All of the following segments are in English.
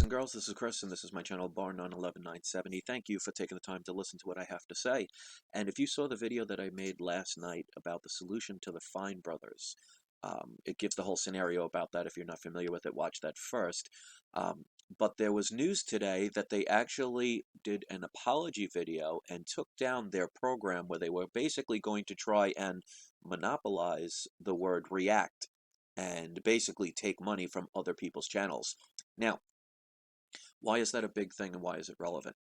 Boys and girls, this is Chris, and this is my channel, Bar911970. Thank you for taking the time to listen to what I have to say. And if you saw the video that I made last night about the solution to the Fine brothers, it gives the whole scenario about that. If you're not familiar with it, watch that first. But there was news today that they actually did an apology video and took down their program where they were basically going to try and monopolize the word react and basically take money from other people's channels. Now, why is that a big thing and why is it relevant?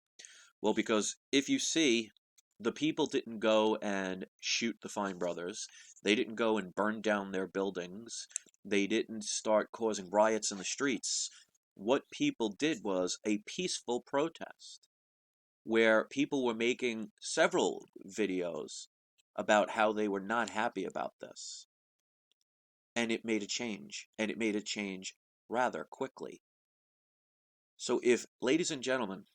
Well, because if you see, the people didn't go and shoot the Fine brothers. They didn't go and burn down their buildings. They didn't start causing riots in the streets. What people did was a peaceful protest where people were making several videos about how they were not happy about this. And it made a change, and it made a change rather quickly. So if, ladies and gentlemen,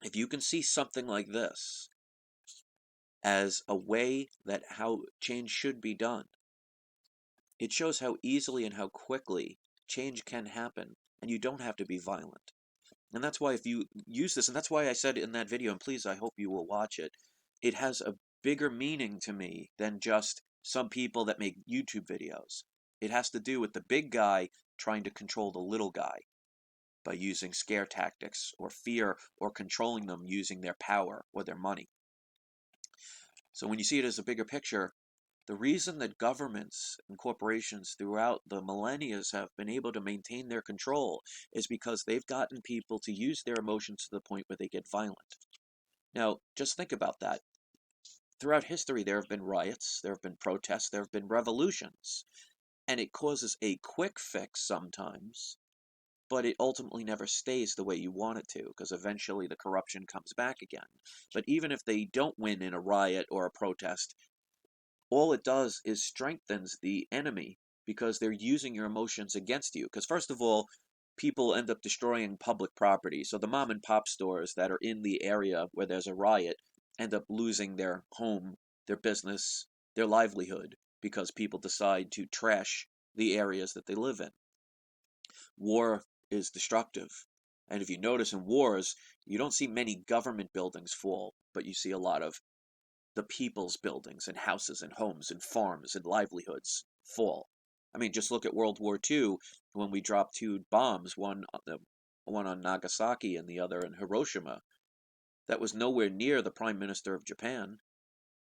if you can see something like this as a way that how change should be done, it shows how easily and how quickly change can happen, and you don't have to be violent. And that's why if you use this, and that's why I said in that video, and please, I hope you will watch it, it has a bigger meaning to me than just some people that make YouTube videos. It has to do with the big guy trying to control the little guy by using scare tactics or fear or controlling them using their power or their money. So when you see it as a bigger picture, the reason that governments and corporations throughout the millennia have been able to maintain their control is because they've gotten people to use their emotions to the point where they get violent. Now, just think about that. Throughout history, there have been riots, there have been protests, there have been revolutions, and it causes a quick fix sometimes, but it ultimately never stays the way you want it to, because eventually the corruption comes back again. But even if they don't win in a riot or a protest, all it does is strengthens the enemy, because they're using your emotions against you. Because first of all, people end up destroying public property. So the mom and pop stores that are in the area where there's a riot end up losing their home, their business, their livelihood, because people decide to trash the areas that they live in. War is destructive. And if you notice in wars, you don't see many government buildings fall, but you see a lot of the people's buildings and houses and homes and farms and livelihoods fall. I mean, just look at World War II when we dropped two bombs, one on Nagasaki and the other in Hiroshima. That was nowhere near the Prime Minister of Japan,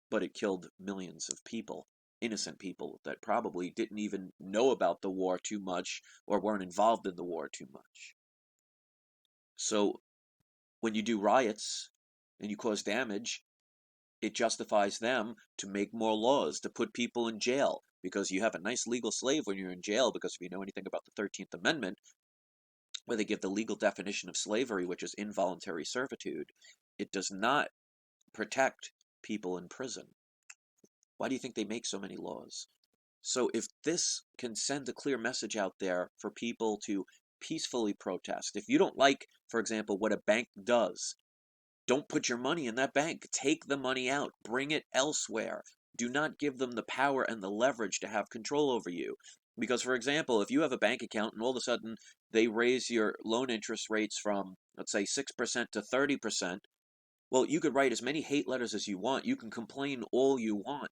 but it killed millions of people. Innocent people that probably didn't even know about the war too much or weren't involved in the war too much. So when you do riots and you cause damage, it justifies them to make more laws, to put people in jail, because you have a nice legal slave when you're in jail, because if you know anything about the 13th Amendment, where they give the legal definition of slavery, which is involuntary servitude, it does not protect people in prison. Why do you think they make so many laws? So if this can send a clear message out there for people to peacefully protest, if you don't like, for example, what a bank does, don't put your money in that bank. Take the money out. Bring it elsewhere. Do not give them the power and the leverage to have control over you. Because, for example, if you have a bank account and all of a sudden they raise your loan interest rates from, let's say, 6% to 30%, well, you could write as many hate letters as you want. You can complain all you want.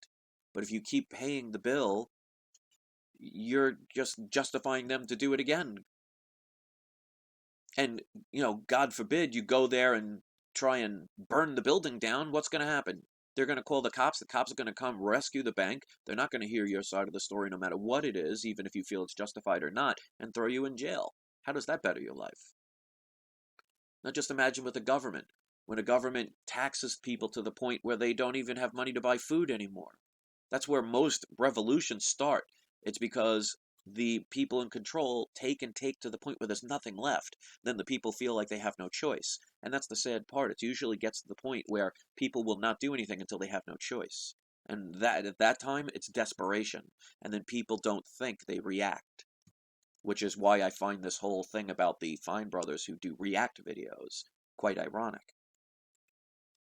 But if you keep paying the bill, you're just justifying them to do it again. And, God forbid you go there and try and burn the building down. What's going to happen? They're going to call the cops. The cops are going to come rescue the bank. They're not going to hear your side of the story no matter what it is, even if you feel it's justified or not, and throw you in jail. How does that better your life? Now just imagine with the government. When a government taxes people to the point where they don't even have money to buy food anymore. That's where most revolutions start. It's because the people in control take to the point where there's nothing left. Then the people feel like they have no choice. And that's the sad part. It usually gets to the point where people will not do anything until they have no choice. And that at that time, it's desperation. And then people don't think, they react. Which is why I find this whole thing about the Fine brothers who do react videos quite ironic.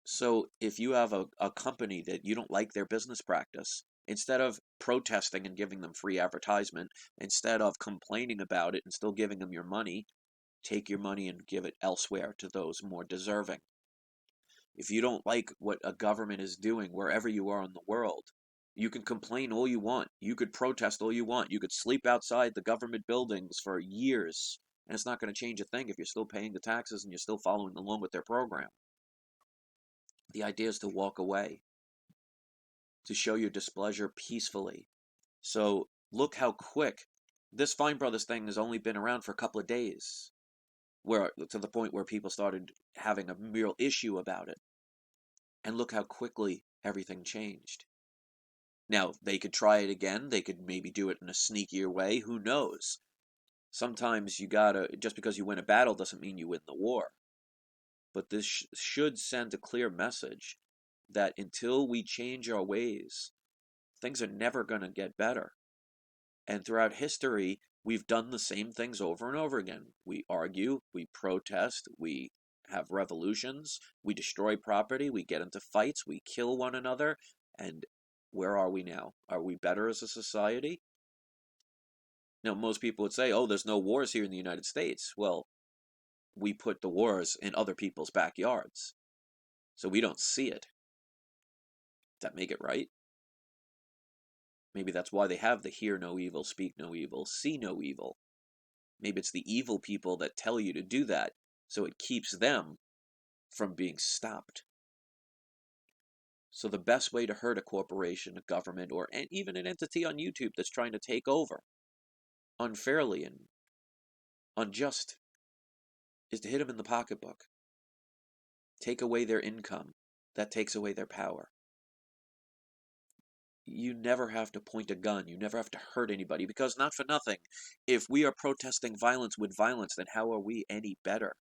So if you have a company that you don't like their business practice, instead of protesting and giving them free advertisement, instead of complaining about it and still giving them your money, take your money and give it elsewhere to those more deserving. If you don't like what a government is doing wherever you are in the world, you can complain all you want. You could protest all you want. You could sleep outside the government buildings for years, and it's not going to change a thing if you're still paying the taxes and you're still following along with their program. The idea is to walk away, to show your displeasure peacefully. So look how quick this Fine Brothers thing has only been around for a couple of days, where to the point where people started having a real issue about it. And look how quickly everything changed. Now, they could try it again. They could maybe do it in a sneakier way. Who knows? Sometimes you gotta, just because you win a battle doesn't mean you win the war. But this should send a clear message that until we change our ways, things are never going to get better. And throughout history, we've done the same things over and over again. We argue, we protest, we have revolutions, we destroy property, we get into fights, we kill one another, and where are we now? Are we better as a society? Now, most people would say, oh, there's no wars here in the United States. Well, we put the wars in other people's backyards, so we don't see it. Does that make it right? Maybe that's why they have the hear no evil, speak no evil, see no evil. Maybe it's the evil people that tell you to do that, so it keeps them from being stopped. So the best way to hurt a corporation, a government, or even an entity on YouTube that's trying to take over unfairly and unjust is to hit them in the pocketbook. Take away their income. That takes away their power. You never have to point a gun. You never have to hurt anybody, because not for nothing, if we are protesting violence with violence, then how are we any better?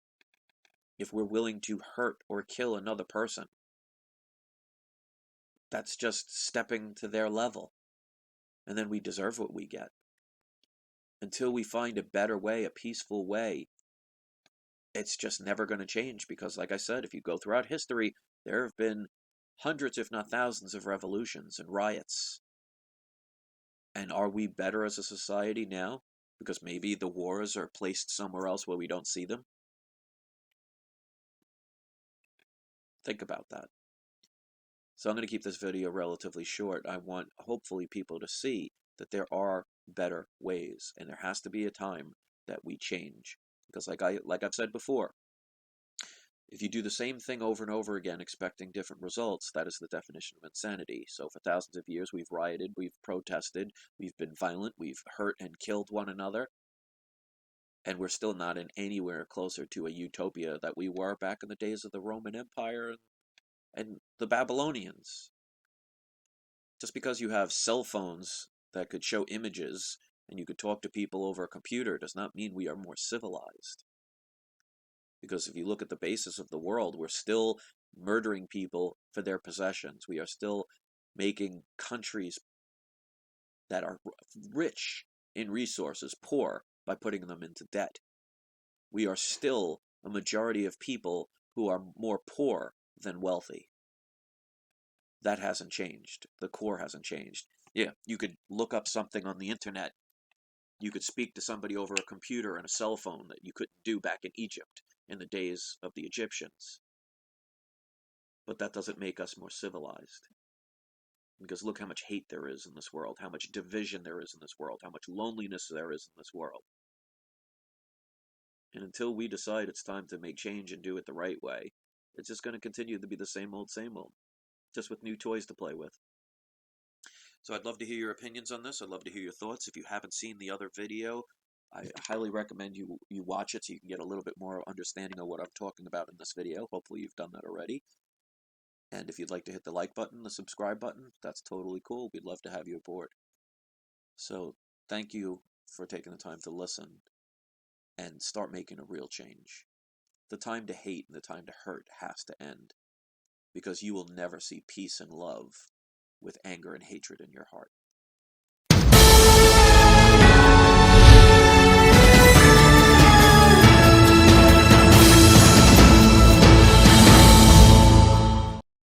If we're willing to hurt or kill another person, that's just stepping to their level. And then we deserve what we get. Until we find a better way, a peaceful way, it's just never going to change. Because like I said, if you go throughout history, there have been hundreds, if not thousands, of revolutions and riots. And are we better as a society now? Because maybe the wars are placed somewhere else where we don't see them? Think about that. So I'm going to keep this video relatively short. I want, hopefully, people to see that there are better ways, and there has to be a time that we change. Because like I've said before, if you do the same thing over and over again expecting different results, that is the definition of insanity. So for thousands of years we've rioted, we've protested, we've been violent, we've hurt and killed one another, and we're still not in anywhere closer to a utopia that we were back in the days of the Roman Empire and the Babylonians. Just because you have cell phones that could show images and you could talk to people over a computer does not mean we are more civilized. Because if you look at the basis of the world, we're still murdering people for their possessions. We are still making countries that are rich in resources poor by putting them into debt. We are still a majority of people who are more poor than wealthy. That hasn't changed. The core hasn't changed. Yeah, you could look up something on the internet. You could speak to somebody over a computer and a cell phone that you couldn't do back in Egypt in the days of the Egyptians. But that doesn't make us more civilized. Because look how much hate there is in this world, how much division there is in this world, how much loneliness there is in this world. And until we decide it's time to make change and do it the right way, it's just going to continue to be the same old, just with new toys to play with. So I'd love to hear your opinions on this. I'd love to hear your thoughts. If you haven't seen the other video, I highly recommend you watch it so you can get a little bit more understanding of what I'm talking about in this video. Hopefully you've done that already. And if you'd like to hit the like button, the subscribe button, that's totally cool. We'd love to have you aboard. So thank you for taking the time to listen and start making a real change. The time to hate and the time to hurt has to end, because you will never see peace and love with anger and hatred in your heart.